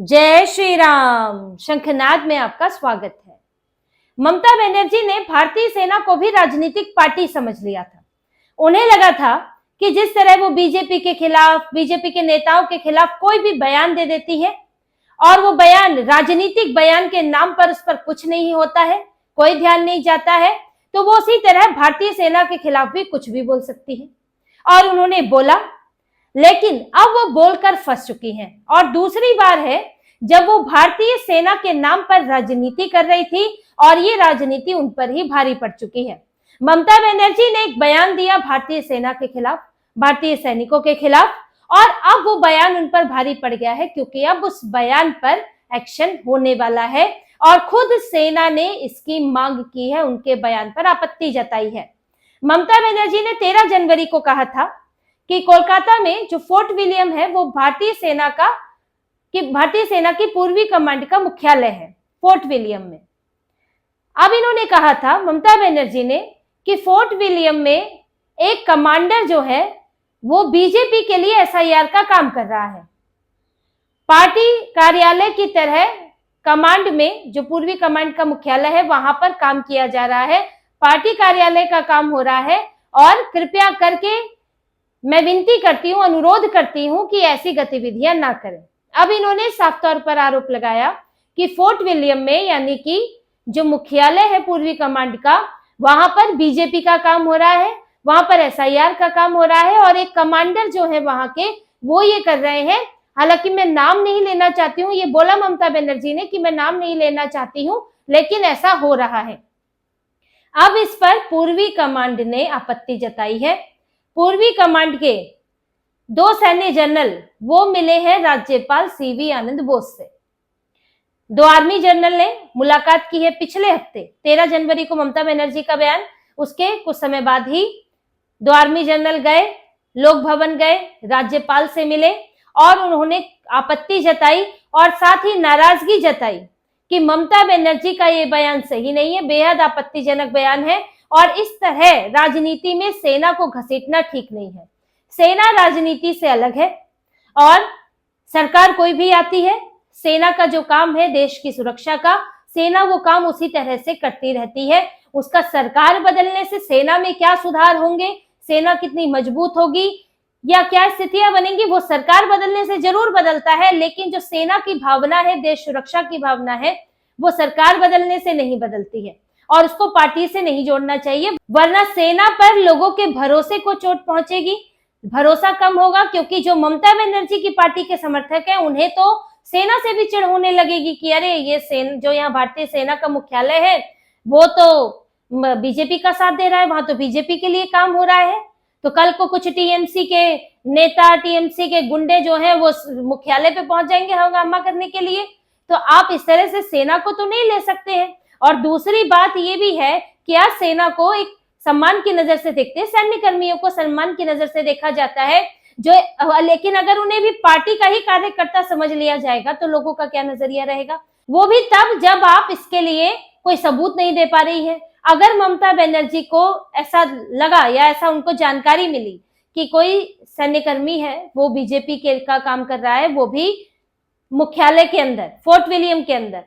जय श्री राम। शंखनाद में आपका स्वागत है। ममता बनर्जी ने भारतीय सेना को भी राजनीतिक पार्टी समझ लिया था। उन्हें लगा था कि जिस तरह वो बीजेपी के खिलाफ, बीजेपी के नेताओं के खिलाफ कोई भी बयान दे देती है और वो बयान राजनीतिक बयान के नाम पर उस पर कुछ नहीं होता है, कोई ध्यान नहीं जाता है, तो वो उसी तरह भारतीय सेना के खिलाफ भी कुछ भी बोल सकती है। और उन्होंने बोला, लेकिन अब वो बोलकर फंस चुकी हैं। और दूसरी बार है जब वो भारतीय सेना के नाम पर राजनीति कर रही थी और ये राजनीति उन पर ही भारी पड़ चुकी है। ममता बनर्जी ने एक बयान दिया भारतीय सेना के खिलाफ, भारतीय सैनिकों के खिलाफ, और अब वो बयान उन पर भारी पड़ गया है क्योंकि अब उस बयान पर एक्शन होने वाला है और खुद सेना ने इसकी मांग की है, उनके बयान पर आपत्ति जताई है। ममता बनर्जी ने 13 जनवरी को कहा था कि कोलकाता में जो फोर्ट विलियम है वो भारतीय सेना की पूर्वी कमांड का मुख्यालय है, फोर्ट विलियम में। अब इन्होंने कहा था, ममता बनर्जी ने, कि फोर्ट विलियम में एक कमांडर जो है वो बीजेपी के लिए एसआईआर का काम कर रहा है। पार्टी कार्यालय की तरह कमांड में, जो पूर्वी कमांड का मुख्यालय है, वहां पर काम किया जा रहा है, पार्टी कार्यालय का काम हो रहा है। और कृपया करके मैं विनती करती हूं, अनुरोध करती हूं कि ऐसी गतिविधियां ना करें। अब इन्होंने साफ तौर पर आरोप लगाया कि फोर्ट विलियम में, यानी कि जो मुख्यालय है पूर्वी कमांड का, वहां पर बीजेपी का काम हो रहा है, वहां पर एसआईआर का काम हो रहा है और एक कमांडर जो है वहां के, वो ये कर रहे हैं। हालांकि मैं नाम नहीं लेना चाहती हूँ, ये बोला ममता बनर्जी ने कि मैं नाम नहीं लेना चाहती हूँ, लेकिन ऐसा हो रहा है। अब इस पर पूर्वी कमांड ने आपत्ति जताई है। पूर्वी कमांड के 2 सैन्य जनरल वो मिले हैं राज्यपाल सीवी आनंद बोस से। 2 आर्मी जनरल ने मुलाकात की है पिछले हफ्ते। 13 जनवरी को ममता बनर्जी का बयान, उसके कुछ समय बाद ही 2 आर्मी जनरल गए, लोक भवन गए, राज्यपाल से मिले और उन्होंने आपत्ति जताई और साथ ही नाराजगी जताई कि ममता बनर्जी का ये बयान सही नहीं है, बेहद आपत्तिजनक बयान है और इस तरह राजनीति में सेना को घसीटना ठीक नहीं है। सेना राजनीति से अलग है और सरकार कोई भी आती है, सेना का जो काम है देश की सुरक्षा का, सेना वो काम उसी तरह से करती रहती है। उसका सरकार बदलने से सेना में क्या सुधार होंगे, सेना कितनी मजबूत होगी या क्या स्थितियां बनेंगी, वो सरकार बदलने से जरूर बदलता है, लेकिन जो सेना की भावना है, देश सुरक्षा की भावना है, वो सरकार बदलने से नहीं बदलती है और उसको पार्टी से नहीं जोड़ना चाहिए, वरना सेना पर लोगों के भरोसे को चोट पहुंचेगी, भरोसा कम होगा। क्योंकि जो ममता बनर्जी की पार्टी के समर्थक हैं, उन्हें तो सेना से भी चिढ़ होने लगेगी कि अरे ये जो यहाँ भारतीय सेना का मुख्यालय है वो तो बीजेपी का साथ दे रहा है, वहां तो बीजेपी के लिए काम हो रहा है, तो कल को कुछ टीएमसी के नेता, टीएमसी के गुंडे जो हैं वो मुख्यालय पे पहुंच जाएंगे हंगामा करने के लिए। तो आप इस तरह से सेना को तो नहीं ले सकते हैं। और दूसरी बात ये भी है कि आज सेना को एक सम्मान की नजर से देखते हैं, सैन्य कर्मियों को सम्मान की नजर से देखा जाता है, लेकिन अगर उन्हें भी पार्टी का ही कार्यकर्ता समझ लिया जाएगा तो लोगों का क्या नजरिया रहेगा, वो भी तब जब आप इसके लिए कोई सबूत नहीं दे पा रही है। अगर ममता बनर्जी को ऐसा लगा या ऐसा उनको जानकारी मिली कि कोई सैन्य कर्मी है वो बीजेपी के का काम कर रहा है, वो भी मुख्यालय के अंदर, फोर्ट विलियम के अंदर,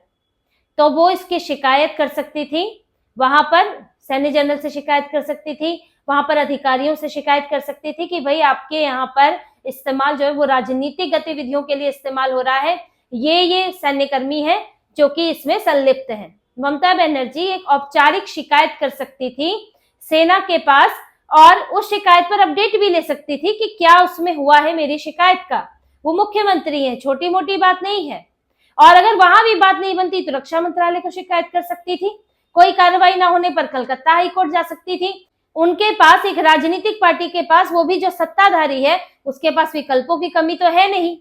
तो वो इसकी शिकायत कर सकती थी, वहां पर सैन्य जनरल से शिकायत कर सकती थी, वहां पर अधिकारियों से शिकायत कर सकती थी कि भाई आपके यहाँ पर इस्तेमाल जो है वो राजनीतिक गतिविधियों के लिए इस्तेमाल हो रहा है, ये सैन्य कर्मी है जो कि इसमें संलिप्त है। ममता बनर्जी एक औपचारिक शिकायत कर सकती थी सेना के पास और उस शिकायत पर अपडेट भी ले सकती थी कि क्या उसमें हुआ है मेरी शिकायत का। वो मुख्यमंत्री है, छोटी मोटी बात नहीं है। और अगर वहां भी बात नहीं बनती तो रक्षा मंत्रालय को शिकायत कर सकती थी, कोई कार्रवाई ना होने पर कलकत्ता हाईकोर्ट जा सकती थी। उनके पास, एक राजनीतिक पार्टी के पास, वो भी जो सत्ताधारी है, उसके पास विकल्पों की कमी तो है नहीं।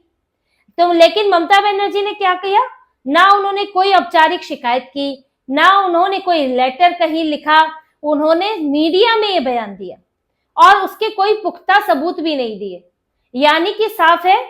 तो लेकिन ममता बनर्जी ने क्या किया, ना उन्होंने कोई औपचारिक शिकायत की, ना उन्होंने कोई लेटर कहीं लिखा, उन्होंने मीडिया में ये बयान दिया और उसके कोई पुख्ता सबूत भी नहीं दिए। यानी कि साफ है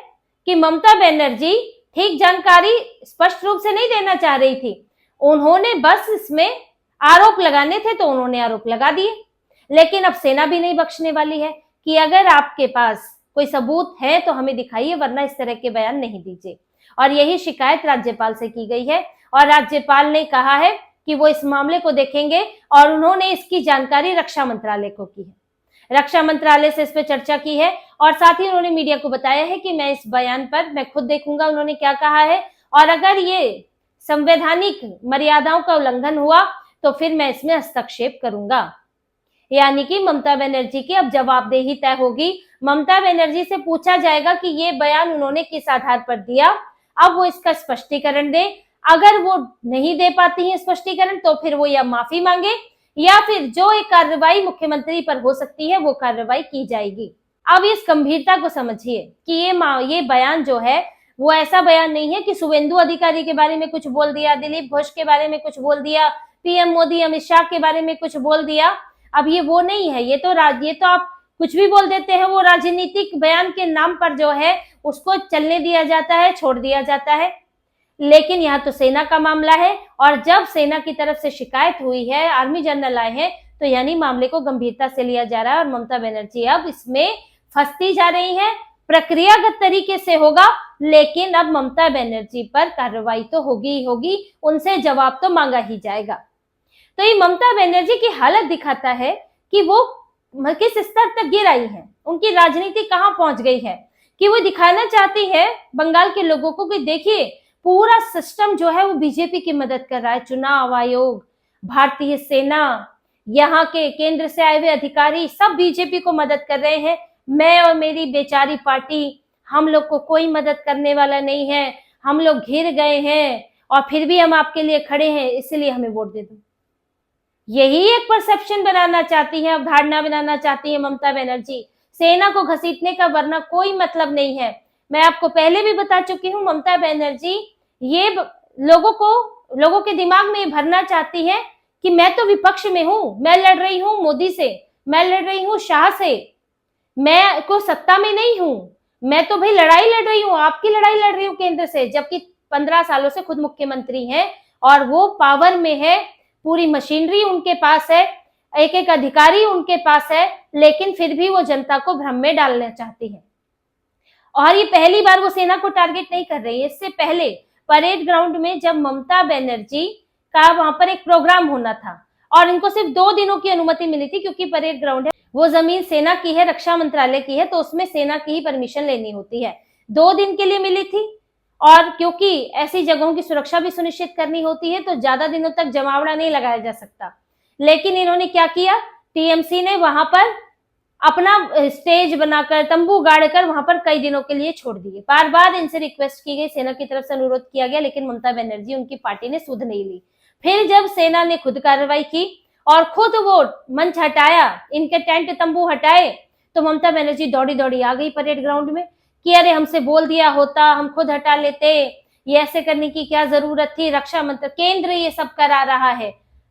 कि ममता बनर्जी ठीक जानकारी स्पष्ट रूप से नहीं देना चाह रही थी, उन्होंने बस इसमें आरोप लगाने थे तो उन्होंने आरोप लगा दिए। लेकिन अब सेना भी नहीं बख्शने वाली है कि अगर आपके पास कोई सबूत है तो हमें दिखाइए, वरना इस तरह के बयान नहीं दीजिए। और यही शिकायत राज्यपाल से की गई है और राज्यपाल ने कहा है कि वो इस मामले को देखेंगे और उन्होंने इसकी जानकारी रक्षा मंत्रालय को की है। रक्षा मंत्रालय से इस पर चर्चा की है और साथ ही उन्होंने मीडिया को बताया है कि मैं इस बयान पर मैं खुद देखूंगा उन्होंने क्या कहा है और अगर ये संवैधानिक मर्यादाओं का उल्लंघन हुआ तो फिर मैं इसमें हस्तक्षेप करूंगा। यानी कि ममता बनर्जी की अब जवाबदेही तय होगी। ममता बनर्जी से पूछा जाएगा कि ये बयान उन्होंने किस आधार पर दिया, अब वो इसका स्पष्टीकरण दे। अगर वो नहीं दे पाती है स्पष्टीकरण तो फिर वो या माफी मांगे या फिर जो एक कार्रवाई मुख्यमंत्री पर हो सकती है वो कार्रवाई की जाएगी। अब इस गंभीरता को समझिए कि ये बयान जो है वो ऐसा बयान नहीं है कि शुभेंदु अधिकारी के बारे में कुछ बोल दिया, दिलीप घोष के बारे में कुछ बोल दिया, पीएम मोदी अमित शाह के बारे में कुछ बोल दिया। अब ये वो नहीं है, ये तो आप कुछ भी बोल देते हैं, वो राजनीतिक बयान के नाम पर जो है उसको चलने दिया जाता है, छोड़ दिया जाता है। लेकिन यहाँ तो सेना का मामला है और जब सेना की तरफ से शिकायत हुई है, आर्मी जनरल आए हैं, तो यानी मामले को गंभीरता से लिया जा रहा है और ममता बनर्जी अब इसमें फंसती जा रही है। प्रक्रियागत तरीके से होगा लेकिन अब ममता बनर्जी पर कार्रवाई तो होगी ही होगी, उनसे जवाब तो मांगा ही जाएगा। तो ये ममता बनर्जी की हालत दिखाता है कि वो किस स्तर तक गिर आई है, उनकी राजनीति कहां पहुंच गई है, कि वो दिखाना चाहती है बंगाल के लोगों को कि देखिए पूरा सिस्टम जो है वो बीजेपी की मदद कर रहा है। चुनाव आयोग, भारतीय सेना, यहाँ के केंद्र से आए हुए अधिकारी सब बीजेपी को मदद कर रहे हैं। मैं और मेरी बेचारी पार्टी, हम लोग को कोई मदद करने वाला नहीं है, हम लोग घिर गए हैं और फिर भी हम आपके लिए खड़े हैं, इसलिए हमें वोट दे दो। यही एक परसेप्शन बनाना चाहती है, अवधारणा बनाना चाहती है ममता बनर्जी। सेना को घसीटने का वरना कोई मतलब नहीं है। मैं आपको पहले भी बता चुकी हूँ, ममता बनर्जी ये लोगों के दिमाग में भरना चाहती है कि मैं तो विपक्ष में हूँ, मैं लड़ रही हूँ मोदी से, मैं लड़ रही हूँ शाह से, मैं को सत्ता में नहीं हूँ, मैं तो भाई लड़ाई लड़ रही हूँ, आपकी लड़ाई लड़ रही हूँ केंद्र से, जबकि 15 सालों से खुद मुख्यमंत्री हैं और वो पावर में है, पूरी मशीनरी उनके पास है, एक एक अधिकारी उनके पास है, लेकिन फिर भी वो जनता को भ्रम में डालना चाहती है। और ये पहली बार वो सेना को टारगेट नहीं कर रही है। इससे पहले परेड ग्राउंड में जब ममता बनर्जी का वहां पर एक प्रोग्राम होना था और इनको सिर्फ 2 दिनों की अनुमति मिली थी, क्योंकि परेड ग्राउंड है वो जमीन सेना की है, रक्षा मंत्रालय की है, तो उसमें सेना की ही परमिशन लेनी होती है। 2 दिन के लिए मिली थी और क्योंकि ऐसी जगहों की सुरक्षा भी सुनिश्चित करनी होती है तो ज्यादा दिनों तक जमावड़ा नहीं लगाया जा सकता। लेकिन इन्होंने क्या किया, टीएमसी ने वहां पर अपना स्टेज बनाकर, तंबू गाड़कर वहां पर कई दिनों के लिए छोड़ दिए। बार बार इनसे रिक्वेस्ट की गई, सेना की तरफ से अनुरोध किया गया, लेकिन ममता बनर्जी उनकी पार्टी ने सुध नहीं ली। फिर जब सेना ने खुद कार्रवाई की और खुद वो मंच हटाया, इनके टेंट तंबू हटाए, तो ममता बनर्जी दौड़ी दौड़ी आ गई परेड ग्राउंड में कि अरे हमसे बोल दिया होता, हम खुद हटा लेते, ये ऐसे करने की क्या जरूरत थी, रक्षा मंत्री केंद्र ये सब करा रहा है,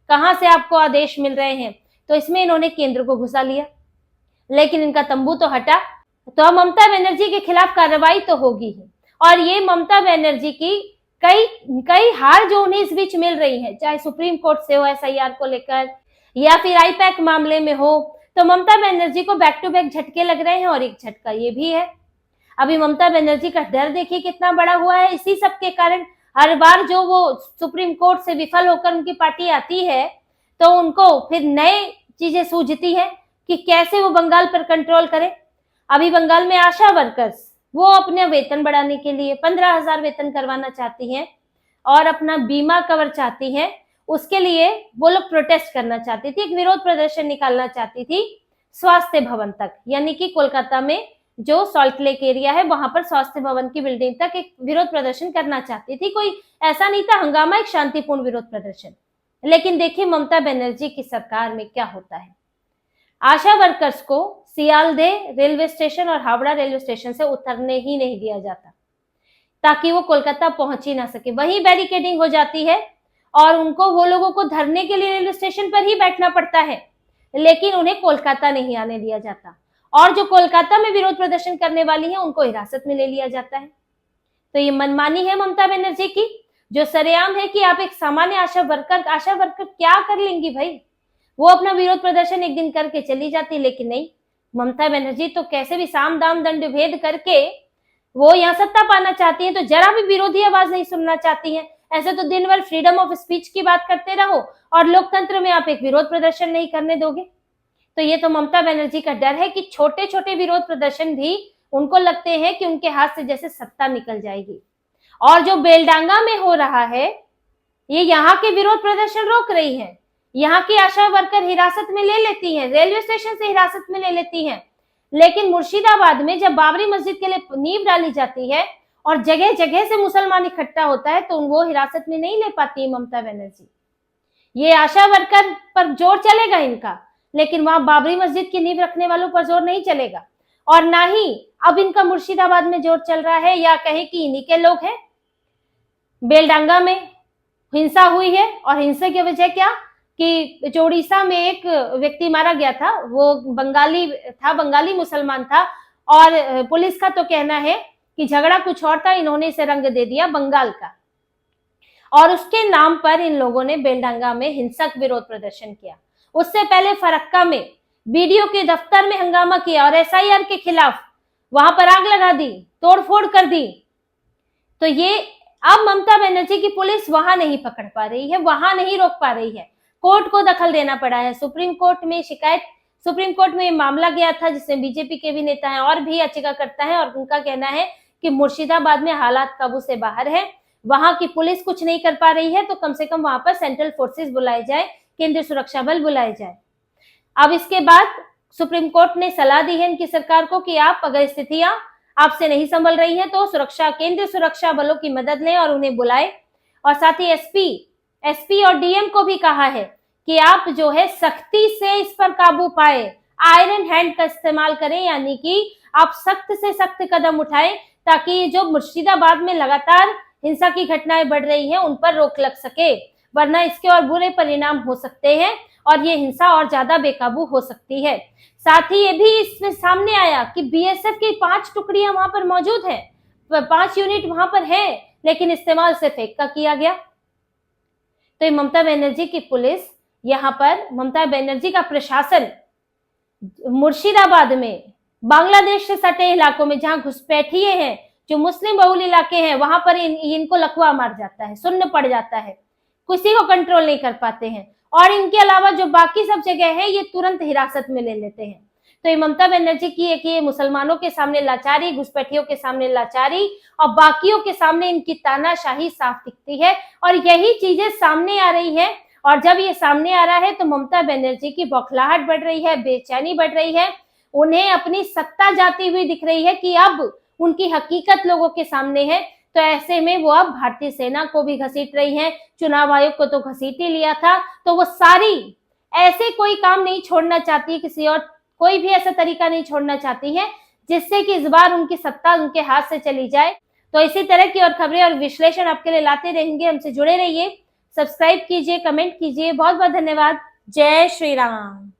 कहां से आपको आदेश मिल रहे हैं। तो इसमें इन्होंने केंद्र को घुसा लिया, लेकिन इनका तंबू तो हटा। तो ममता बनर्जी के खिलाफ कार्रवाई तो होगी ही। और ये ममता बनर्जी की कई हार जो उन्हें इस बीच मिल रही है, चाहे सुप्रीम कोर्ट से हो एसआईआर को लेकर या फिर आईपैक मामले में हो, तो ममता बनर्जी को बैक टू बैक झटके लग रहे हैं। और एक झटका ये भी है, अभी ममता बनर्जी का डर देखिए कितना बड़ा हुआ है। इसी सब के कारण हर बार जो वो सुप्रीम कोर्ट से विफल होकर उनकी पार्टी आती है तो उनको फिर नए चीजें सूझती है कि कैसे वो बंगाल पर कंट्रोल करें। अभी बंगाल में आशा वर्कर्स वो अपने वेतन बढ़ाने के लिए 15,000 वेतन करवाना चाहती हैं और अपना बीमा कवर चाहती हैं। उसके लिए वो लोग प्रोटेस्ट करना चाहती थी, एक विरोध प्रदर्शन निकालना चाहती थी स्वास्थ्य भवन तक, यानी कि कोलकाता में जो सॉल्ट लेक एरिया है वहां पर स्वास्थ्य भवन की बिल्डिंग तक एक विरोध प्रदर्शन करना चाहती थी। कोई ऐसा नहीं था हंगामा, एक शांतिपूर्ण विरोध प्रदर्शन। लेकिन देखिए ममता बनर्जी की सरकार में क्या होता है, आशा वर्कर्स को सियालदे रेलवे स्टेशन और हावड़ा रेलवे स्टेशन से उतरने ही नहीं दिया जाता ताकि वो कोलकाता पहुंच ही ना सके। वहीं बैरिकेडिंग हो जाती है और उनको वो लोगों को धरने के लिए रेलवे स्टेशन पर ही बैठना पड़ता है, लेकिन उन्हें कोलकाता नहीं आने दिया जाता। और जो कोलकाता में विरोध प्रदर्शन करने वाली है उनको हिरासत में ले लिया जाता है। तो ये मनमानी है ममता बनर्जी की, जो सरेआम है कि आप एक सामान्य आशा वर्कर क्या कर लेंगी भाई। वो अपना विरोध प्रदर्शन एक दिन करके चली जाती, लेकिन नहीं, ममता बनर्जी तो कैसे भी साम दाम दंड भेद करके वो यहाँ सत्ता पाना चाहती हैं, तो जरा भी विरोधी आवाज नहीं सुनना चाहती हैं। ऐसे तो दिन भर फ्रीडम ऑफ स्पीच की बात करते रहो और लोकतंत्र में आप एक विरोध प्रदर्शन नहीं करने दोगे। तो ये तो ममता बनर्जी का डर है कि छोटे छोटे विरोध प्रदर्शन भी उनको लगते हैं कि उनके हाथ से जैसे सत्ता निकल जाएगी। और जो बेलडांगा में हो रहा है, ये यहाँ के विरोध प्रदर्शन रोक रही है। यहाँ की आशा वर्कर हिरासत में ले लेती हैं, रेलवे स्टेशन से हिरासत में ले लेती हैं, लेकिन मुर्शिदाबाद में जब बाबरी मस्जिद के लिए नींव डाली जाती है और जगह जगह से मुसलमान इकट्ठा होता है, तो वो हिरासत में नहीं ले पाती है ममता बनर्जी। ये आशा वर्कर पर जोर चलेगा इनका, लेकिन वहां बाबरी मस्जिद की नींव रखने वालों पर जोर नहीं चलेगा। और ना ही अब इनका मुर्शिदाबाद में जोर चल रहा है, या कहे कि इन्हीं के लोग हैं। बेलडांगा में हिंसा हुई है और हिंसा की वजह क्या कि उड़ीसा में एक व्यक्ति मारा गया था, वो बंगाली मुसलमान था, और पुलिस का तो कहना है कि झगड़ा कुछ और था, इन्होंने इसे रंग दे दिया बंगाल का, और उसके नाम पर इन लोगों ने बेलडांगा में हिंसक विरोध प्रदर्शन किया। उससे पहले फरक्का में बीडीओ के दफ्तर में हंगामा किया और एसआईआर के खिलाफ वहां पर आग लगा दी, तोड़फोड़ कर दी। तो ये अब ममता बनर्जी की पुलिस वहां नहीं पकड़ पा रही है, वहां नहीं रोक पा रही है, कोर्ट को दखल देना पड़ा है। सुप्रीम कोर्ट में मामला गया था, जिसमें बीजेपी के भी नेता हैं और भी याचिकाकर्ता हैं, और उनका कहना है कि मुर्शिदाबाद में हालात काबू से बाहर है, वहां की पुलिस कुछ नहीं कर पा रही है, तो कम से कम वहां पर सेंट्रल फोर्सेस बुलाए जाए, केंद्रीय सुरक्षा बल बुलाए जाए। अब इसके बाद सुप्रीम कोर्ट ने सलाह दी है इनकी सरकार को कि आप अगर स्थितियां आपसे नहीं संभल रही हैं तो केंद्रीय सुरक्षा बलों की मदद लें और उन्हें बुलाए। और साथ ही एसपी और डीएम को भी कहा है कि आप जो है सख्ती से इस पर काबू पाए, आयरन हैंड का इस्तेमाल करें, यानी कि आप सख्त से सख्त कदम उठाएं, ताकि जो मुर्शिदाबाद में लगातार हिंसा की घटनाएं बढ़ रही हैं उन पर रोक लग सके, वरना इसके और बुरे परिणाम हो सकते हैं और ये हिंसा और ज्यादा बेकाबू हो सकती है। साथ ही ये भी इसमें सामने आया कि बीएसएफ की 5 टुकड़ियां वहां पर मौजूद हैं, 5 यूनिट वहां पर है, लेकिन इस्तेमाल सिर्फ एक का किया गया। तो ये ममता बनर्जी की पुलिस, यहाँ पर ममता बनर्जी का प्रशासन मुर्शिदाबाद में बांग्लादेश से सटे इलाकों में जहां घुसपैठिए हैं, जो मुस्लिम बहुल इलाके हैं, वहां पर इनको लकवा मार जाता है, सुन्न पड़ जाता है, किसी को कंट्रोल नहीं कर पाते हैं। और इनके अलावा जो बाकी सब जगह है ये तुरंत हिरासत में ले लेते हैं। तो ये ममता बनर्जी की एक ये मुसलमानों के सामने लाचारी, घुसपैठियों के सामने लाचारी और बाकियों के सामने इनकी तानाशाही साफ दिखती है, और यही चीजें सामने आ रही है। और जब ये सामने आ रहा है तो ममता बनर्जी की बौखलाहट बढ़ रही है, बेचैनी बढ़ रही है, उन्हें अपनी सत्ता जाती हुई दिख रही है कि अब उनकी हकीकत लोगों के सामने है। तो ऐसे में वो अब भारतीय सेना को भी घसीट रही हैं, चुनाव आयोग को तो घसीट ही लिया था, तो वो सारी ऐसे कोई काम नहीं छोड़ना चाहती, किसी और कोई भी ऐसा तरीका नहीं छोड़ना चाहती है जिससे कि इस बार उनकी सत्ता उनके हाथ से चली जाए। तो इसी तरह की और खबरें और विश्लेषण आपके लिए लाते रहेंगे, हमसे जुड़े रहिए, सब्सक्राइब कीजिए, कमेंट कीजिए। बहुत बहुत धन्यवाद। जय श्री राम।